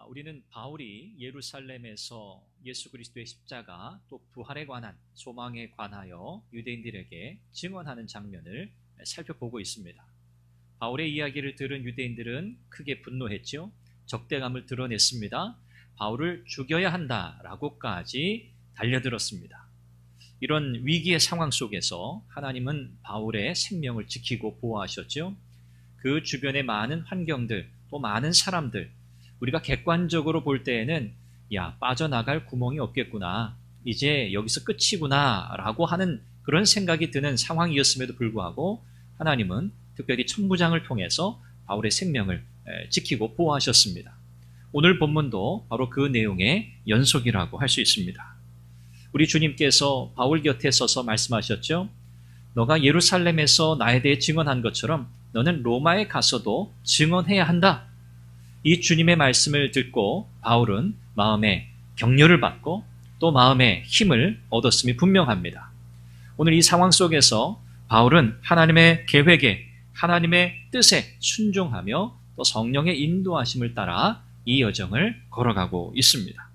우리는 바울이 예루살렘에서 예수 그리스도의 십자가 또 부활에 관한 소망에 관하여 유대인들에게 증언하는 장면을 살펴보고 있습니다. 바울의 이야기를 들은 유대인들은 크게 분노했죠. 적대감을 드러냈습니다. 바울을 죽여야 한다라고까지 달려들었습니다. 이런 위기의 상황 속에서 하나님은 바울의 생명을 지키고 보호하셨죠. 그 주변의 많은 환경들, 또 많은 사람들, 우리가 객관적으로 볼 때에는 빠져나갈 구멍이 없겠구나, 이제 여기서 끝이구나 라고 하는 그런 생각이 드는 상황이었음에도 불구하고 하나님은 특별히 천부장을 통해서 바울의 생명을 지키고 보호하셨습니다. 오늘 본문도 바로 그 내용의 연속이라고 할 수 있습니다. 우리 주님께서 바울 곁에 서서 말씀하셨죠. 너가 예루살렘에서 나에 대해 증언한 것처럼 너는 로마에 가서도 증언해야 한다. 이 주님의 말씀을 듣고 바울은 마음에 격려를 받고 또 마음에 힘을 얻었음이 분명합니다. 오늘 이 상황 속에서 바울은 하나님의 계획에, 하나님의 뜻에 순종하며 또 성령의 인도하심을 따라 이 여정을 걸어가고 있습니다.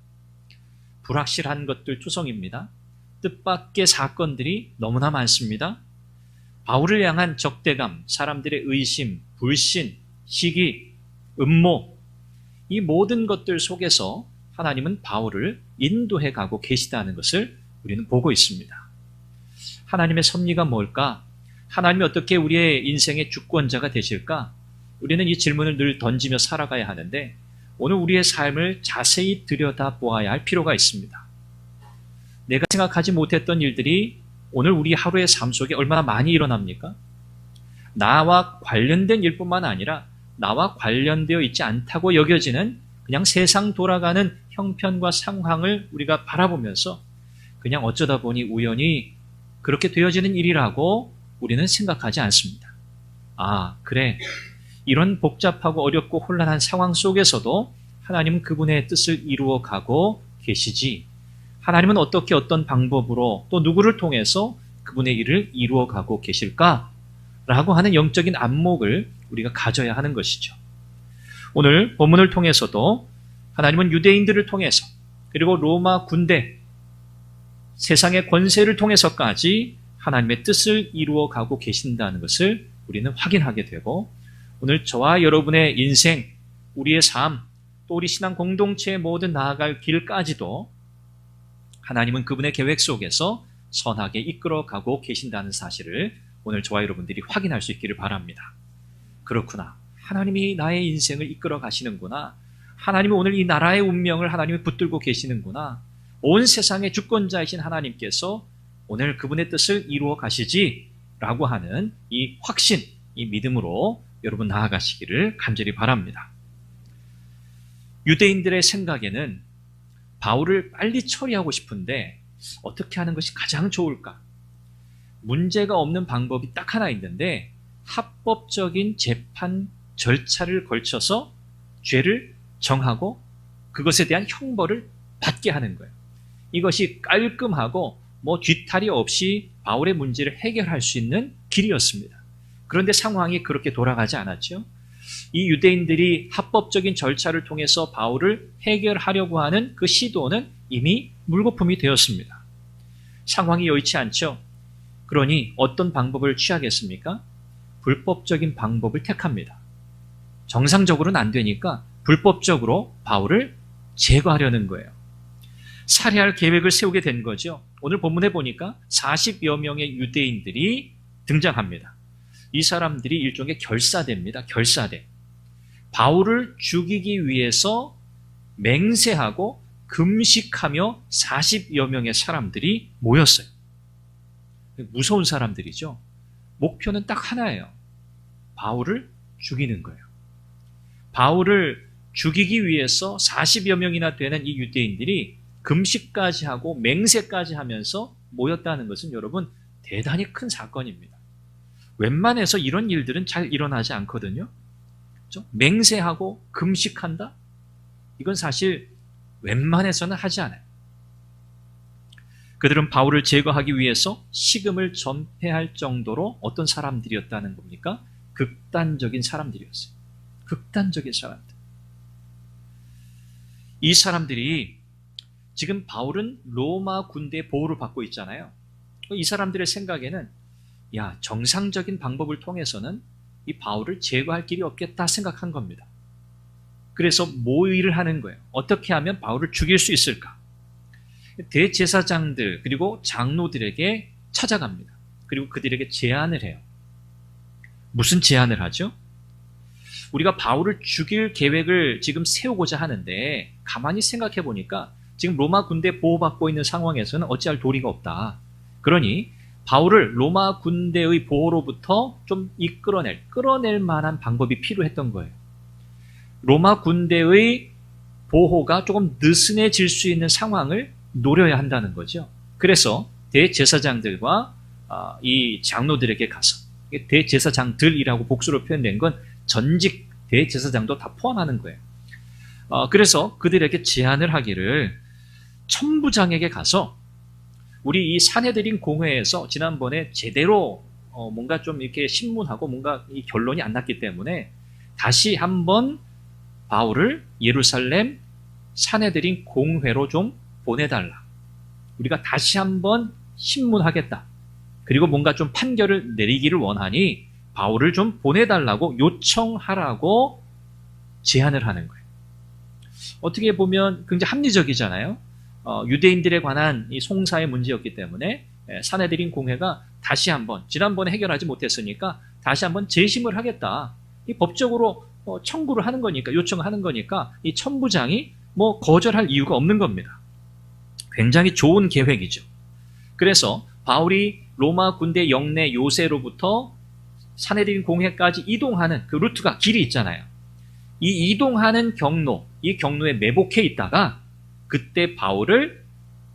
불확실한 것들 투성입니다. 뜻밖의 사건들이 너무나 많습니다. 바울을 향한 적대감, 사람들의 의심, 불신, 시기, 음모, 이 모든 것들 속에서 하나님은 바울을 인도해 가고 계시다는 것을 우리는 보고 있습니다. 하나님의 섭리가 뭘까? 하나님이 어떻게 우리의 인생의 주권자가 되실까? 우리는 이 질문을 늘 던지며 살아가야 하는데 오늘 우리의 삶을 자세히 들여다보아야 할 필요가 있습니다. 내가 생각하지 못했던 일들이 오늘 우리 하루의 삶 속에 얼마나 많이 일어납니까? 나와 관련된 일뿐만 아니라 나와 관련되어 있지 않다고 여겨지는 그냥 세상 돌아가는 형편과 상황을 우리가 바라보면서 그냥 어쩌다 보니 우연히 그렇게 되어지는 일이라고 우리는 생각하지 않습니다. 그래. 이런 복잡하고 어렵고 혼란한 상황 속에서도 하나님은 그분의 뜻을 이루어 가고 계시지. 하나님은 어떻게 어떤 방법으로 또 누구를 통해서 그분의 일을 이루어 가고 계실까? 라고 하는 영적인 안목을 우리가 가져야 하는 것이죠. 오늘 본문을 통해서도 하나님은 유대인들을 통해서 그리고 로마 군대, 세상의 권세를 통해서까지 하나님의 뜻을 이루어 가고 계신다는 것을 우리는 확인하게 되고 오늘 저와 여러분의 인생, 우리의 삶, 또 우리 신앙 공동체의 모든 나아갈 길까지도 하나님은 그분의 계획 속에서 선하게 이끌어 가고 계신다는 사실을 오늘 저와 여러분들이 확인할 수 있기를 바랍니다. 그렇구나. 하나님이 나의 인생을 이끌어 가시는구나. 하나님은 오늘 이 나라의 운명을 하나님이 붙들고 계시는구나. 온 세상의 주권자이신 하나님께서 오늘 그분의 뜻을 이루어 가시지라고 하는 이 확신, 이 믿음으로 여러분 나아가시기를 간절히 바랍니다. 유대인들의 생각에는 바울을 빨리 처리하고 싶은데 어떻게 하는 것이 가장 좋을까? 문제가 없는 방법이 딱 하나 있는데 합법적인 재판 절차를 걸쳐서 죄를 정하고 그것에 대한 형벌을 받게 하는 거예요. 이것이 깔끔하고 뒤탈이 없이 바울의 문제를 해결할 수 있는 길이었습니다. 그런데 상황이 그렇게 돌아가지 않았죠. 이 유대인들이 합법적인 절차를 통해서 바울을 해결하려고 하는 그 시도는 이미 물거품이 되었습니다. 상황이 여의치 않죠. 그러니 어떤 방법을 취하겠습니까? 불법적인 방법을 택합니다. 정상적으로는 안 되니까 불법적으로 바울을 제거하려는 거예요. 살해할 계획을 세우게 된 거죠. 오늘 본문에 보니까 40여 명의 유대인들이 등장합니다. 이 사람들이 일종의 결사대입니다. 결사대. 바울을 죽이기 위해서 맹세하고 금식하며 40여 명의 사람들이 모였어요. 무서운 사람들이죠. 목표는 딱 하나예요. 바울을 죽이는 거예요. 바울을 죽이기 위해서 40여 명이나 되는 이 유대인들이 금식까지 하고 맹세까지 하면서 모였다는 것은 여러분 대단히 큰 사건입니다. 웬만해서 이런 일들은 잘 일어나지 않거든요. 그렇죠? 맹세하고 금식한다? 이건 사실 웬만해서는 하지 않아요. 그들은 바울을 제거하기 위해서 식음을 전폐할 정도로 어떤 사람들이었다는 겁니까? 극단적인 사람들이었어요. 극단적인 사람들. 이 사람들이 지금 바울은 로마 군대의 보호를 받고 있잖아요. 이 사람들의 생각에는 야, 정상적인 방법을 통해서는 이 바울을 제거할 길이 없겠다 생각한 겁니다. 그래서 모의를 하는 거예요. 어떻게 하면 바울을 죽일 수 있을까? 대제사장들 그리고 장로들에게 찾아갑니다. 그리고 그들에게 제안을 해요. 무슨 제안을 하죠? 우리가 바울을 죽일 계획을 지금 세우고자 하는데 가만히 생각해 보니까 지금 로마 군대 보호받고 있는 상황에서는 어찌할 도리가 없다. 그러니 바울을 로마 군대의 보호로부터 좀 끌어낼 만한 방법이 필요했던 거예요. 로마 군대의 보호가 조금 느슨해질 수 있는 상황을 노려야 한다는 거죠. 그래서 대제사장들과 이 장로들에게 가서, 대제사장들이라고 복수로 표현된 건 전직 대제사장도 다 포함하는 거예요. 그래서 그들에게 제안을 하기를 천부장에게 가서 우리 이 산헤드린 공회에서 지난번에 제대로 뭔가 좀 이렇게 신문하고 뭔가 이 결론이 안 났기 때문에 다시 한번 바울을 예루살렘 산헤드린 공회로 좀 보내달라. 우리가 다시 한번 신문하겠다. 그리고 뭔가 좀 판결을 내리기를 원하니 바울을 좀 보내달라고 요청하라고 제안을 하는 거예요. 어떻게 보면 굉장히 합리적이잖아요. 유대인들에 관한 이 송사의 문제였기 때문에 산헤드린 공회가 다시 한번, 지난번에 해결하지 못했으니까 다시 한번 재심을 하겠다. 이 법적으로 청구를 하는 거니까, 요청을 하는 거니까 이 천부장이 뭐 거절할 이유가 없는 겁니다. 굉장히 좋은 계획이죠. 그래서 바울이 로마 군대 영내 요새로부터 산헤드린 공회까지 이동하는 그 루트가 길이 있잖아요. 이 이동하는 경로, 이 경로에 매복해 있다가 그때 바울을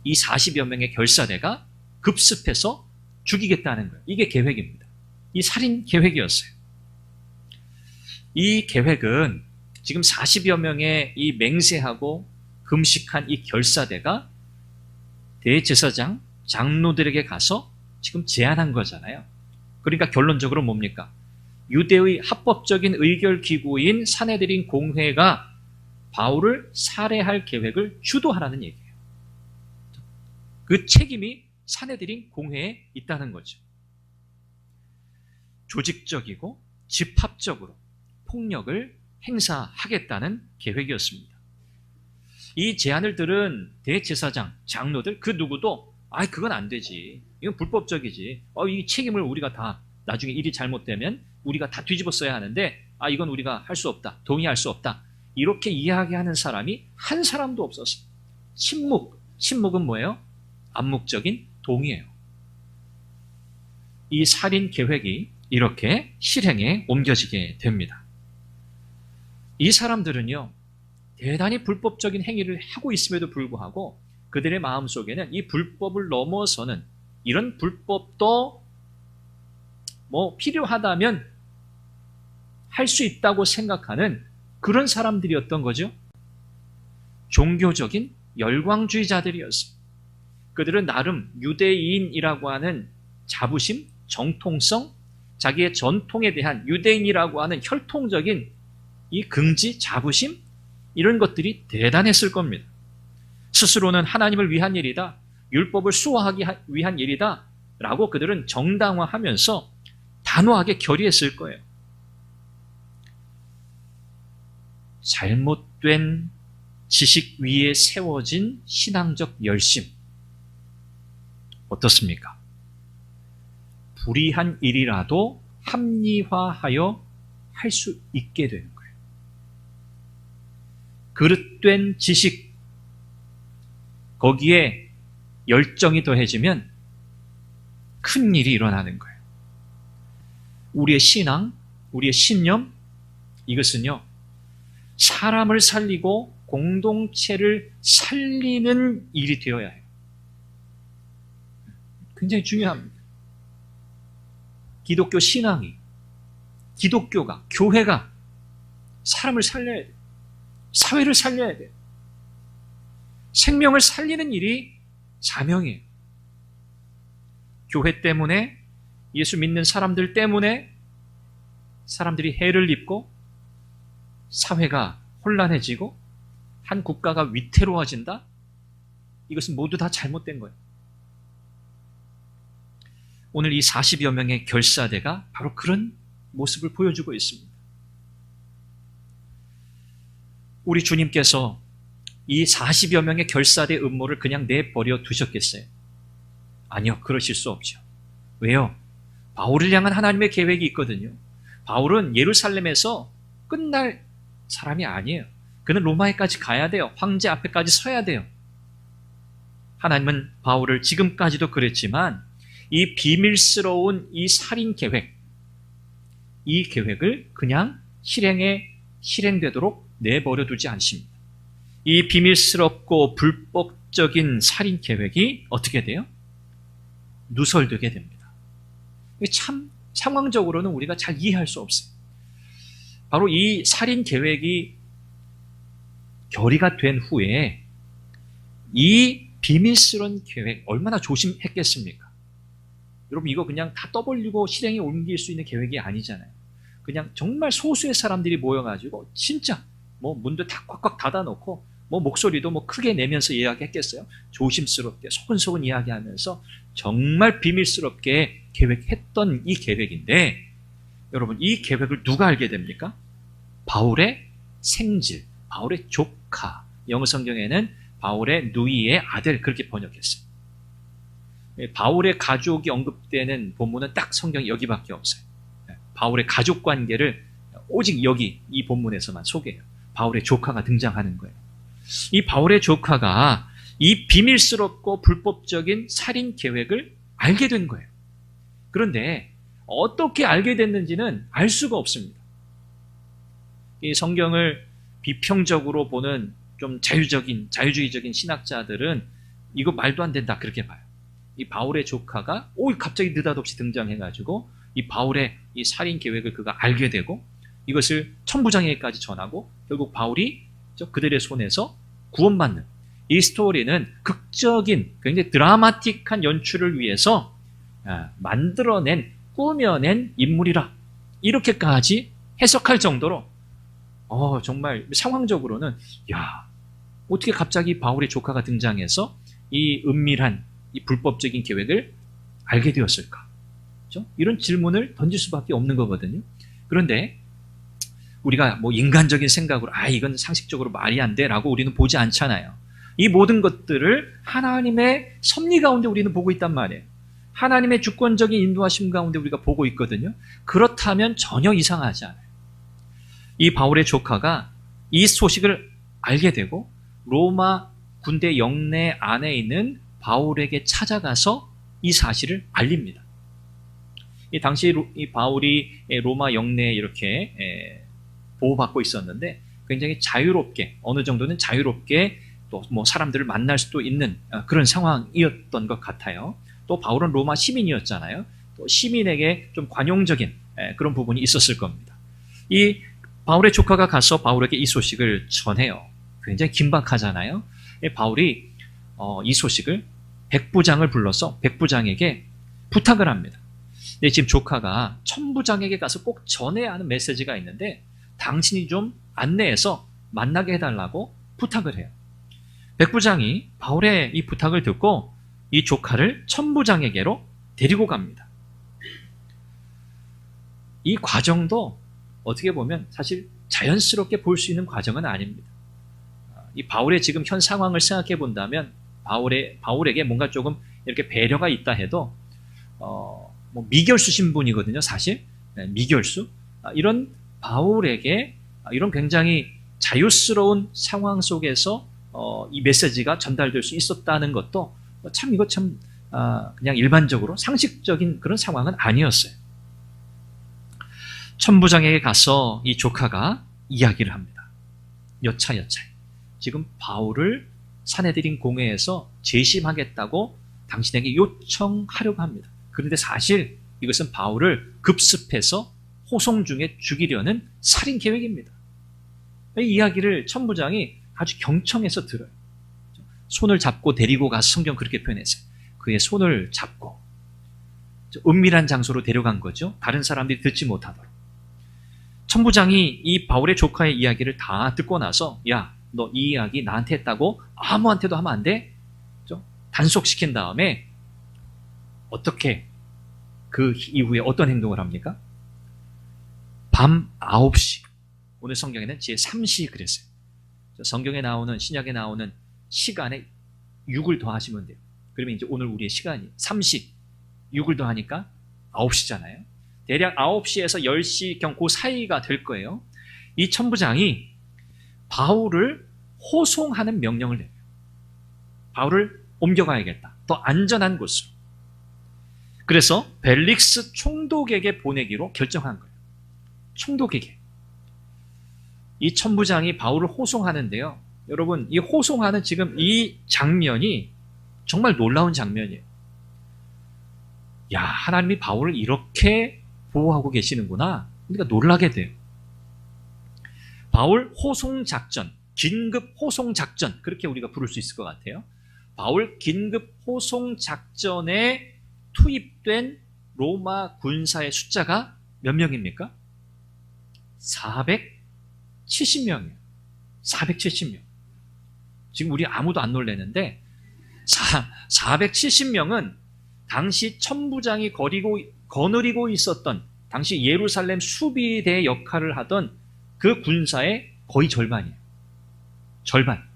이 40여 명의 결사대가 급습해서 죽이겠다는 거예요. 이게 계획입니다. 이 살인 계획이었어요. 이 계획은 지금 40여 명의 이 맹세하고 금식한 이 결사대가 대제사장, 장로들에게 가서 지금 제안한 거잖아요. 그러니까 결론적으로 뭡니까? 유대의 합법적인 의결기구인 산헤드린 공회가 바울을 살해할 계획을 주도하라는 얘기예요. 그 책임이 산헤드린 공회에 있다는 거죠. 조직적이고 집합적으로 폭력을 행사하겠다는 계획이었습니다. 이 제안을 들은 대제사장, 장로들 그 누구도 그건 안 되지. 이건 불법적이지. 이 책임을 우리가 다 나중에 일이 잘못되면 우리가 다 뒤집어 써야 하는데 이건 우리가 할 수 없다. 동의할 수 없다. 이렇게 이야기하는 사람이 한 사람도 없었어요. 침묵은 뭐예요? 암묵적인 동의예요. 이 살인 계획이 이렇게 실행에 옮겨지게 됩니다. 이 사람들은요, 대단히 불법적인 행위를 하고 있음에도 불구하고 그들의 마음속에는 이 불법을 넘어서는 이런 불법도 뭐 필요하다면 할 수 있다고 생각하는 그런 사람들이었던 거죠. 종교적인 열광주의자들이었습니다. 그들은 나름 유대인이라고 하는 자부심, 정통성, 자기의 전통에 대한 유대인이라고 하는 혈통적인 이 긍지, 자부심, 이런 것들이 대단했을 겁니다. 스스로는 하나님을 위한 일이다, 율법을 수호하기 위한 일이다 라고 그들은 정당화하면서 단호하게 결의했을 거예요. 잘못된 지식 위에 세워진 신앙적 열심, 어떻습니까? 불의한 일이라도 합리화하여 할 수 있게 되는 거예요. 그릇된 지식, 거기에 열정이 더해지면 큰 일이 일어나는 거예요. 우리의 신앙, 우리의 신념, 이것은요, 사람을 살리고 공동체를 살리는 일이 되어야 해요. 굉장히 중요합니다. 기독교 신앙이, 기독교가, 교회가 사람을 살려야 돼요. 사회를 살려야 돼요. 생명을 살리는 일이 사명이에요. 교회 때문에, 예수 믿는 사람들 때문에 사람들이 해를 입고 사회가 혼란해지고 한 국가가 위태로워진다? 이것은 모두 다 잘못된 거예요. 오늘 이 40여 명의 결사대가 바로 그런 모습을 보여주고 있습니다. 우리 주님께서 이 40여 명의 결사대 음모를 그냥 내버려 두셨겠어요? 아니요, 그러실 수 없죠. 왜요? 바울을 향한 하나님의 계획이 있거든요. 바울은 예루살렘에서 끝날 사람이 아니에요. 그는 로마에까지 가야 돼요. 황제 앞에까지 서야 돼요. 하나님은 바울을 지금까지도 그랬지만 이 비밀스러운 이 살인 계획, 이 계획을 그냥 실행되도록 내버려 두지 않습니다. 이 비밀스럽고 불법적인 살인 계획이 어떻게 돼요? 누설되게 됩니다. 참 상황적으로는 우리가 잘 이해할 수 없어요. 바로 이 살인 계획이 결의가 된 후에 이 비밀스러운 계획 얼마나 조심했겠습니까? 여러분, 이거 그냥 다 떠벌리고 실행에 옮길 수 있는 계획이 아니잖아요. 그냥 정말 소수의 사람들이 모여가지고 진짜 뭐 문도 다 꽉꽉 닫아놓고 뭐 목소리도 뭐 크게 내면서 이야기했겠어요? 조심스럽게 소근소근 이야기하면서 정말 비밀스럽게 계획했던 이 계획인데, 여러분, 이 계획을 누가 알게 됩니까? 바울의 생질, 바울의 조카, 영어 성경에는 바울의 누이의 아들, 그렇게 번역했어요. 바울의 가족이 언급되는 본문은 딱 성경이 여기밖에 없어요. 바울의 가족 관계를 오직 여기 이 본문에서만 소개해요. 바울의 조카가 등장하는 거예요. 이 바울의 조카가 이 비밀스럽고 불법적인 살인 계획을 알게 된 거예요. 그런데 어떻게 알게 됐는지는 알 수가 없습니다. 이 성경을 비평적으로 보는 좀 자유주의적인 신학자들은 이거 말도 안 된다, 그렇게 봐요. 이 바울의 조카가 갑자기 느닷없이 등장해가지고 이 바울의 이 살인 계획을 그가 알게 되고 이것을 천부장에게까지 전하고 결국 바울이 그들의 손에서 구원받는, 이 스토리는 극적인 굉장히 드라마틱한 연출을 위해서 꾸며낸 인물이라, 이렇게까지 해석할 정도로 정말 상황적으로는 어떻게 갑자기 바울의 조카가 등장해서 이 은밀한 이 불법적인 계획을 알게 되었을까? 그렇죠? 이런 질문을 던질 수밖에 없는 거거든요. 그런데 우리가 뭐 인간적인 생각으로 이건 상식적으로 말이 안 돼라고 우리는 보지 않잖아요. 이 모든 것들을 하나님의 섭리 가운데 우리는 보고 있단 말이에요. 하나님의 주권적인 인도하심 가운데 우리가 보고 있거든요. 그렇다면 전혀 이상하지 않아요. 이 바울의 조카가 이 소식을 알게 되고 로마 군대 영내 안에 있는 바울에게 찾아가서 이 사실을 알립니다. 이 당시 이 바울이 로마 영내에 이렇게 보호받고 있었는데 굉장히 자유롭게, 어느 정도는 자유롭게 또 뭐 사람들을 만날 수도 있는 그런 상황이었던 것 같아요. 또 바울은 로마 시민이었잖아요. 또 시민에게 좀 관용적인 그런 부분이 있었을 겁니다. 이 바울의 조카가 가서 바울에게 이 소식을 전해요. 굉장히 긴박하잖아요. 바울이 이 소식을 백부장을 불러서 백부장에게 부탁을 합니다. 근데 지금 조카가 천부장에게 가서 꼭 전해야 하는 메시지가 있는데 당신이 좀 안내해서 만나게 해달라고 부탁을 해요. 백부장이 바울의 이 부탁을 듣고 이 조카를 천부장에게로 데리고 갑니다. 이 과정도 어떻게 보면 사실 자연스럽게 볼 수 있는 과정은 아닙니다. 이 바울의 지금 현 상황을 생각해 본다면 바울에게 뭔가 조금 이렇게 배려가 있다 해도 뭐 미결수 신분이거든요, 사실. 미결수. 이런 바울에게 이런 굉장히 자유스러운 상황 속에서 이 메시지가 전달될 수 있었다는 것도 그냥 일반적으로 상식적인 그런 상황은 아니었어요. 천부장에게 가서 이 조카가 이야기를 합니다. 여차여차 지금 바울을 사내들인 공회에서 재심하겠다고 당신에게 요청하려고 합니다. 그런데 사실 이것은 바울을 급습해서 호송 중에 죽이려는 살인 계획입니다. 이 이야기를 천부장이 아주 경청해서 들어요. 손을 잡고 데리고 가서 성경 그렇게 표현했어요. 그의 손을 잡고 은밀한 장소로 데려간 거죠. 다른 사람들이 듣지 못하도록. 천부장이 이 바울의 조카의 이야기를 다 듣고 나서, 야, 너 이 이야기 나한테 했다고 아무한테도 하면 안 돼? 단속시킨 다음에 어떻게 그 이후에 어떤 행동을 합니까? 밤 9시, 오늘 성경에는 제 3시 그랬어요. 성경에 나오는, 신약에 나오는 시간에 6을 더하시면 돼요. 그러면 이제 오늘 우리의 시간이 3시, 6을 더하니까 9시잖아요. 대략 9시에서 10시경 그 사이가 될 거예요. 이 천부장이 바울을 호송하는 명령을 내요. 바울을 옮겨가야겠다. 더 안전한 곳으로. 그래서 벨릭스 총독에게 보내기로 결정한 거예요. 총독에게. 이 천부장이 바울을 호송하는데요. 여러분, 이 호송하는 지금 이 장면이 정말 놀라운 장면이에요. 야, 하나님이 바울을 이렇게 보호하고 계시는구나. 그러니까 놀라게 돼요. 바울 호송작전, 긴급 호송작전, 그렇게 우리가 부를 수 있을 것 같아요. 바울 긴급 호송작전에 투입된 로마 군사의 숫자가 몇 명입니까? 470명이에요. 470명. 지금 우리 아무도 안 놀래는데 470명은 당시 천부장이 거느리고 있었던 당시 예루살렘 수비대 역할을 하던 그 군사의 거의 절반이에요. 절반.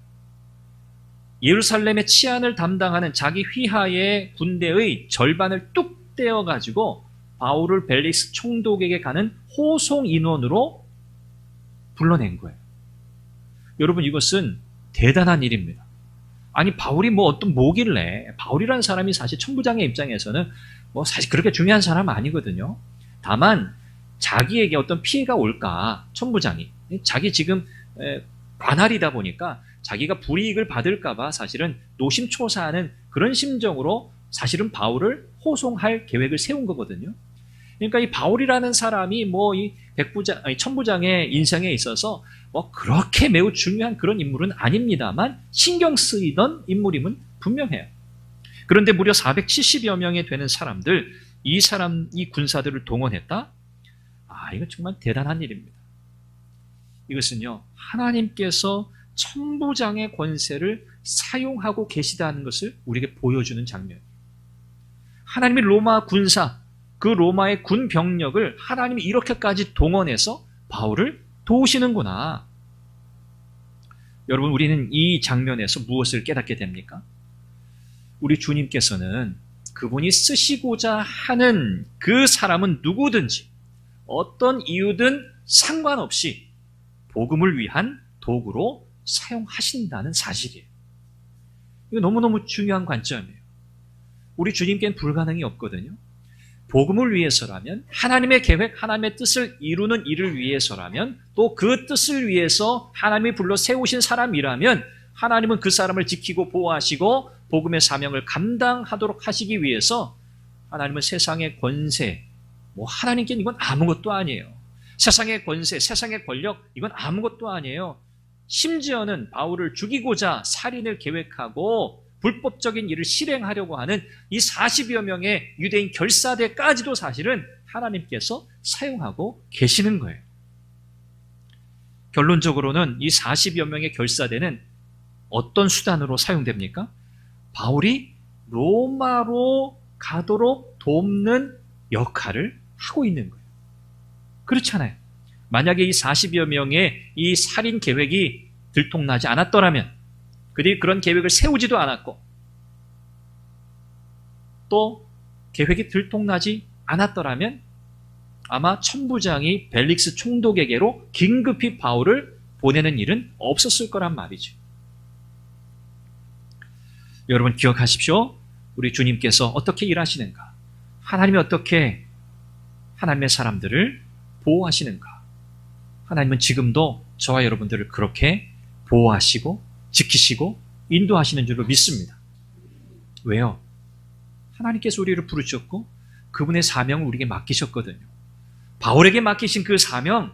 예루살렘의 치안을 담당하는 자기 휘하의 군대의 절반을 뚝 떼어가지고 바울을 벨릭스 총독에게 가는 호송 인원으로 불러낸 거예요. 여러분, 이것은 대단한 일입니다. 아니, 바울이 어떤 뭐길래, 바울이라는 사람이 사실 천부장의 입장에서는 사실 그렇게 중요한 사람 아니거든요. 다만 자기에게 어떤 피해가 올까, 천부장이 자기 지금 관할이다 보니까 자기가 불이익을 받을까봐 사실은 노심초사하는 그런 심정으로 사실은 바울을 호송할 계획을 세운 거거든요. 그러니까 이 바울이라는 사람이 이 천부장의 인생에 있어서 그렇게 매우 중요한 그런 인물은 아닙니다만 신경 쓰이던 인물임은 분명해요. 그런데 무려 470여 명이 되는 사람들, 이 군사들을 동원했다? 이거 정말 대단한 일입니다. 이것은요, 하나님께서 천부장의 권세를 사용하고 계시다는 것을 우리에게 보여주는 장면이에요. 하나님이 로마 군사, 그 로마의 군 병력을 하나님이 이렇게까지 동원해서 바울을 도우시는구나. 여러분, 우리는 이 장면에서 무엇을 깨닫게 됩니까? 우리 주님께서는 그분이 쓰시고자 하는 그 사람은 누구든지 어떤 이유든 상관없이 복음을 위한 도구로 사용하신다는 사실이에요. 이거 너무너무 중요한 관점이에요. 우리 주님께는 불가능이 없거든요. 복음을 위해서라면, 하나님의 계획, 하나님의 뜻을 이루는 일을 위해서라면, 또 그 뜻을 위해서 하나님이 불러 세우신 사람이라면 하나님은 그 사람을 지키고 보호하시고 복음의 사명을 감당하도록 하시기 위해서 하나님은 세상의 권세, 하나님께는 이건 아무것도 아니에요. 세상의 권세, 세상의 권력, 이건 아무것도 아니에요. 심지어는 바울을 죽이고자 살인을 계획하고 불법적인 일을 실행하려고 하는 이 40여 명의 유대인 결사대까지도 사실은 하나님께서 사용하고 계시는 거예요. 결론적으로는 이 40여 명의 결사대는 어떤 수단으로 사용됩니까? 바울이 로마로 가도록 돕는 역할을 하고 있는 거예요. 그렇잖아요. 만약에 이 40여 명의 이 살인 계획이 들통나지 않았더라면, 그들이 그런 계획을 세우지도 않았고 또 계획이 들통나지 않았더라면 아마 천부장이 벨릭스 총독에게로 긴급히 바울을 보내는 일은 없었을 거란 말이죠. 여러분, 기억하십시오. 우리 주님께서 어떻게 일하시는가? 하나님이 어떻게 하나님의 사람들을 보호하시는가? 하나님은 지금도 저와 여러분들을 그렇게 보호하시고 지키시고 인도하시는 줄로 믿습니다. 왜요? 하나님께서 우리를 부르셨고 그분의 사명을 우리에게 맡기셨거든요. 바울에게 맡기신 그 사명,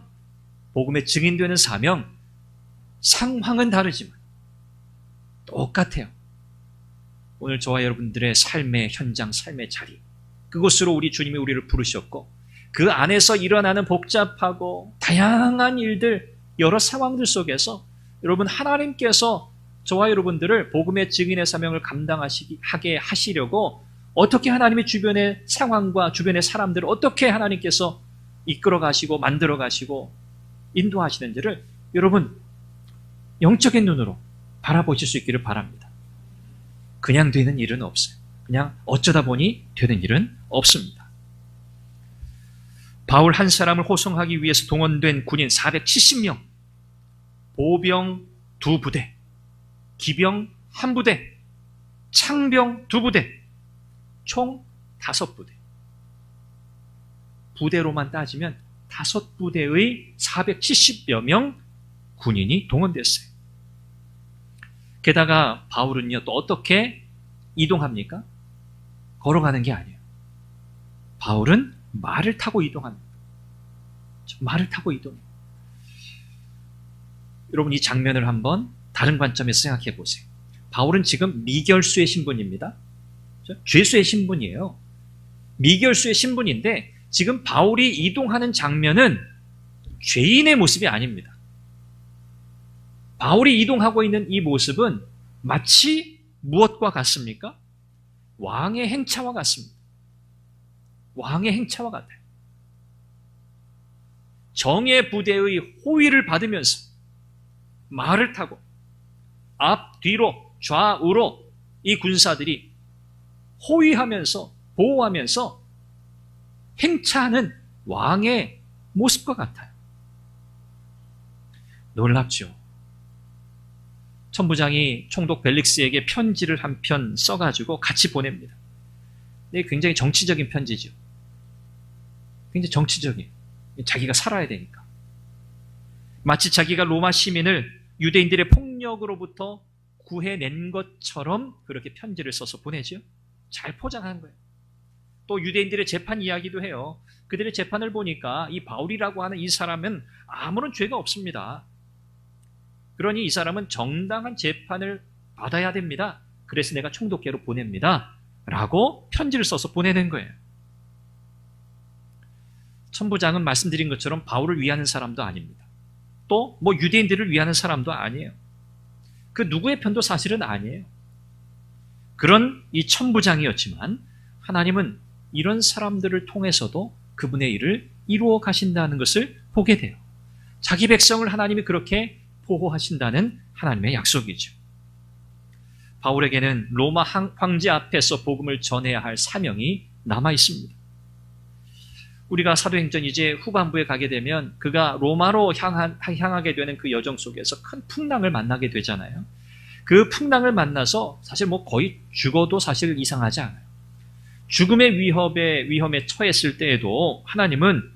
복음의 증인되는 사명, 상황은 다르지만 똑같아요. 오늘 저와 여러분들의 삶의 현장, 삶의 자리, 그곳으로 우리 주님이 우리를 부르셨고 그 안에서 일어나는 복잡하고 다양한 일들, 여러 상황들 속에서 여러분, 하나님께서 저와 여러분들을 복음의 증인의 사명을 감당하게 하시려고 어떻게 하나님의 주변의 상황과 주변의 사람들을 어떻게 하나님께서 이끌어 가시고 만들어 가시고 인도하시는지를 여러분 영적인 눈으로 바라보실 수 있기를 바랍니다. 그냥 되는 일은 없어요. 그냥 어쩌다 보니 되는 일은 없습니다. 바울 한 사람을 호송하기 위해서 동원된 군인 470명, 보병 2부대, 기병 1부대, 창병 2부대, 총 5부대. 부대로만 따지면 5부대의 470여 명 군인이 동원됐어요. 게다가 바울은요, 또 어떻게 이동합니까? 걸어가는 게 아니에요. 바울은 말을 타고 이동합니다. 말을 타고 이동해요. 여러분, 이 장면을 한번 다른 관점에서 생각해 보세요. 바울은 지금 미결수의 신분입니다. 죄수의 신분이에요. 미결수의 신분인데 지금 바울이 이동하는 장면은 죄인의 모습이 아닙니다. 바울이 이동하고 있는 이 모습은 마치 무엇과 같습니까? 왕의 행차와 같습니다. 왕의 행차와 같아요. 정예 부대의 호위를 받으면서 말을 타고 앞, 뒤로, 좌우로 이 군사들이 호위하면서 보호하면서 행차하는 왕의 모습과 같아요. 놀랍죠? 천부장이 총독 벨릭스에게 편지를 한 편 써가지고 같이 보냅니다. 이게 굉장히 정치적인 편지죠. 굉장히 정치적인. 자기가 살아야 되니까. 마치 자기가 로마 시민을 유대인들의 폭력으로부터 구해낸 것처럼 그렇게 편지를 써서 보내죠. 잘 포장한 거예요. 또 유대인들의 재판 이야기도 해요. 그들의 재판을 보니까 이 바울이라고 하는 이 사람은 아무런 죄가 없습니다. 그러니 이 사람은 정당한 재판을 받아야 됩니다. 그래서 내가 총독께로 보냅니다. 라고 편지를 써서 보내는 거예요. 천부장은 말씀드린 것처럼 바울을 위하는 사람도 아닙니다. 또 뭐 유대인들을 위하는 사람도 아니에요. 그 누구의 편도 사실은 아니에요. 그런 이 천부장이었지만 하나님은 이런 사람들을 통해서도 그분의 일을 이루어 가신다는 것을 보게 돼요. 자기 백성을 하나님이 그렇게 보호하신다는 하나님의 약속이죠. 바울에게는 로마 황제 앞에서 복음을 전해야 할 사명이 남아 있습니다. 우리가 사도행전 이제 후반부에 가게 되면 그가 로마로 향하게 되는 그 여정 속에서 큰 풍랑을 만나게 되잖아요. 그 풍랑을 만나서 사실 뭐 거의 죽어도 사실 이상하지 않아요. 죽음의 위험에 처했을 때에도 하나님은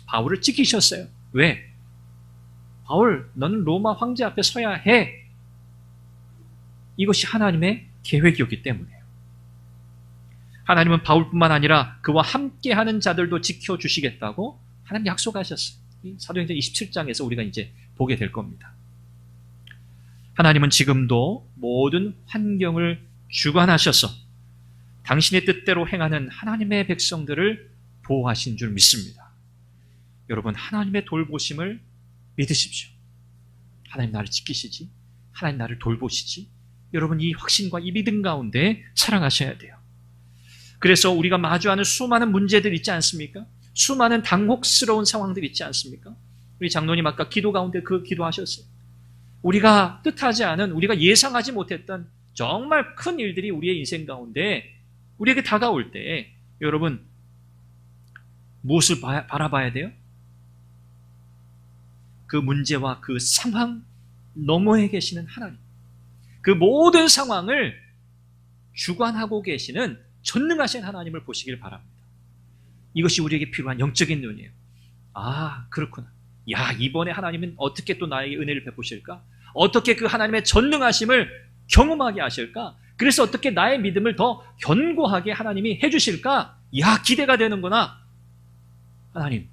바울을 지키셨어요. 왜? 바울, 너는 로마 황제 앞에 서야 해. 이것이 하나님의 계획이었기 때문에요. 하나님은 바울뿐만 아니라 그와 함께하는 자들도 지켜주시겠다고 하나님 약속하셨어요. 사도행전 27장에서 우리가 이제 보게 될 겁니다. 하나님은 지금도 모든 환경을 주관하셔서 당신의 뜻대로 행하는 하나님의 백성들을 보호하신 줄 믿습니다. 여러분, 하나님의 돌보심을 믿으십시오. 하나님 나를 지키시지, 하나님 나를 돌보시지. 여러분, 이 확신과 이 믿음 가운데 살아가셔야 돼요. 그래서 우리가 마주하는 수많은 문제들 있지 않습니까? 수많은 당혹스러운 상황들 있지 않습니까? 우리 장로님 아까 기도 가운데 그 기도하셨어요. 우리가 뜻하지 않은, 우리가 예상하지 못했던 정말 큰 일들이 우리의 인생 가운데 우리에게 다가올 때 여러분 무엇을 바라봐야 돼요? 그 문제와 그 상황 너머에 계시는 하나님, 그 모든 상황을 주관하고 계시는 전능하신 하나님을 보시길 바랍니다. 이것이 우리에게 필요한 영적인 눈이에요. 아, 그렇구나. 야, 이번에 하나님은 어떻게 또 나에게 은혜를 베푸실까? 어떻게 그 하나님의 전능하심을 경험하게 하실까? 그래서 어떻게 나의 믿음을 더 견고하게 하나님이 해주실까? 야, 기대가 되는구나. 하나님,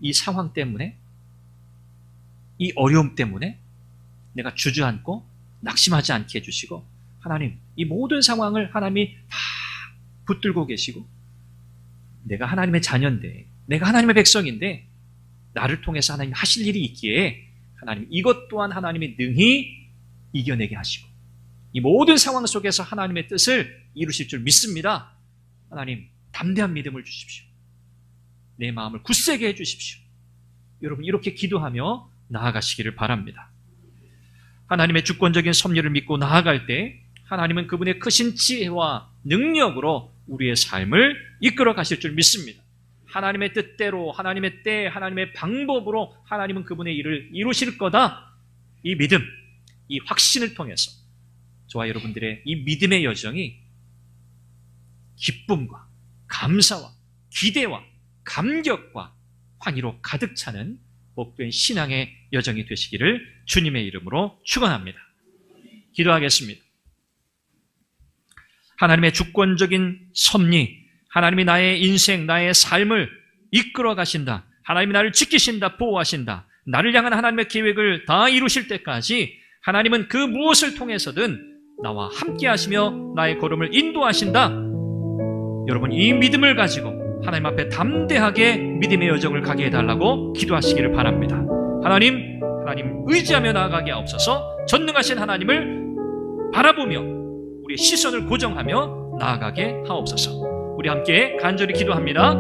이 상황 때문에, 이 어려움 때문에 내가 주저앉고 낙심하지 않게 해주시고, 하나님, 이 모든 상황을 하나님이 다 붙들고 계시고, 내가 하나님의 자녀인데, 내가 하나님의 백성인데, 나를 통해서 하나님 하실 일이 있기에 하나님, 이것 또한 하나님이 능히 이겨내게 하시고 이 모든 상황 속에서 하나님의 뜻을 이루실 줄 믿습니다. 하나님, 담대한 믿음을 주십시오. 내 마음을 굳세게 해주십시오. 여러분, 이렇게 기도하며 나아가시기를 바랍니다. 하나님의 주권적인 섭리를 믿고 나아갈 때 하나님은 그분의 크신 지혜와 능력으로 우리의 삶을 이끌어 가실 줄 믿습니다. 하나님의 뜻대로, 하나님의 때, 하나님의 방법으로 하나님은 그분의 일을 이루실 거다. 이 믿음, 이 확신을 통해서 저와 여러분들의 이 믿음의 여정이 기쁨과 감사와 기대와 감격과 환희로 가득 차는 복된 신앙의 여정이 되시기를 주님의 이름으로 축원합니다. 기도하겠습니다. 하나님의 주권적인 섭리, 하나님이 나의 인생, 나의 삶을 이끌어 가신다. 하나님이 나를 지키신다, 보호하신다. 나를 향한 하나님의 계획을 다 이루실 때까지 하나님은 그 무엇을 통해서든 나와 함께 하시며 나의 걸음을 인도하신다. 여러분, 이 믿음을 가지고 하나님 앞에 담대하게 믿음의 여정을 가게 해달라고 기도하시기를 바랍니다. 하나님 의지하며 나아가게 하옵소서. 전능하신 하나님을 바라보며 우리의 시선을 고정하며 나아가게 하옵소서. 우리 함께 간절히 기도합니다.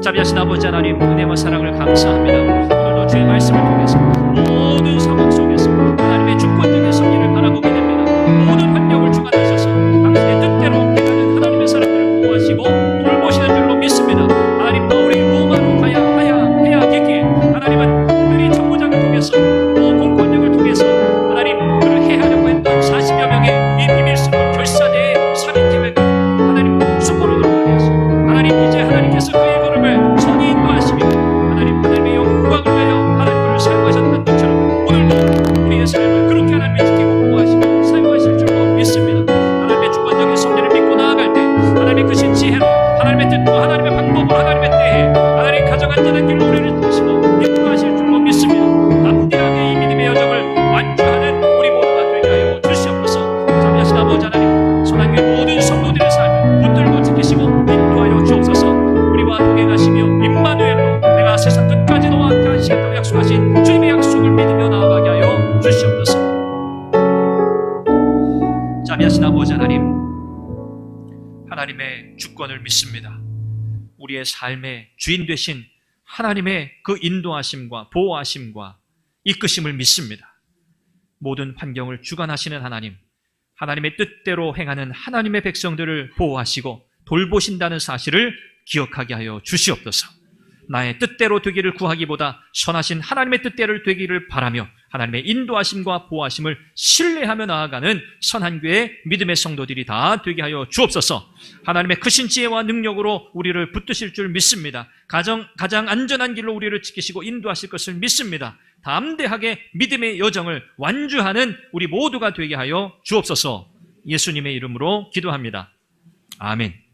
자비하신 아버지 하나님, 은혜와 사랑을 감사합니다. 오늘도 주의 말씀을 통해서 모든 상황 속에서 하나님의 주권적인 섭리를 바라보게 됩니다. 모든 환경을 주관하셔서 당신의 뜻대로 행하는 하나님의 사람들을 보호하시고 돌보시는 줄로 믿습니다. 하나님, 바울이 로마로 해야겠기에 하나님은 특별히 정부장을 통해서 공권력을 통해서 하나님 그를 해하려고 했던 40여 명의 이 비밀스러운 결사대의 살인 계획을 하나님 수포로 들어가게 하시고 하나님, 이제 하나님께서 그의 걸음을 선히 인도하시며 하나님의 영광을 위하여 하나님 그를 사용하셨던 것처럼 오늘도 우리의 삶을 그렇게 하나님이 지키고 보호하시고 사용하실 줄로 믿습니다. 하나님의 주권적인 섭리를 믿고 나아갈 때 하나님의 크신 지혜로 하나님의 뜻과 하나님의 방법으로 하나님의 때에 하나님 가장 안전한 길로 우리를 드시고 인도하실 줄로 믿습니다. 담대하게 이 믿음의 여정을 완주하는 우리 모두가 되게 하여 주시옵소서. 자비하신 아버지 하나님, 소나교회 모든 성도들의 삶을 붙들고 지키시고 인도하여 주옵소서. 우리와 동행하시며 임마누엘로 내가 세상 끝까지 너와 함께 하시겠다고 약속하신 주님의 약속을 믿으며 나아가게 하여 주시옵소서. 자비하신 아버지 하나님의 주권을 믿습니다. 우리의 삶의 주인 되신 하나님의 그 인도하심과 보호하심과 이끄심을 믿습니다. 모든 환경을 주관하시는 하나님의 뜻대로 행하는 하나님의 백성들을 보호하시고 돌보신다는 사실을 기억하게 하여 주시옵소서. 나의 뜻대로 되기를 구하기보다 선하신 하나님의 뜻대로 되기를 바라며 하나님의 인도하심과 보호하심을 신뢰하며 나아가는 선한 교회 믿음의 성도들이 다 되게 하여 주옵소서. 하나님의 크신 지혜와 능력으로 우리를 붙드실 줄 믿습니다. 가장 안전한 길로 우리를 지키시고 인도하실 것을 믿습니다. 담대하게 믿음의 여정을 완주하는 우리 모두가 되게 하여 주옵소서. 예수님의 이름으로 기도합니다. 아멘.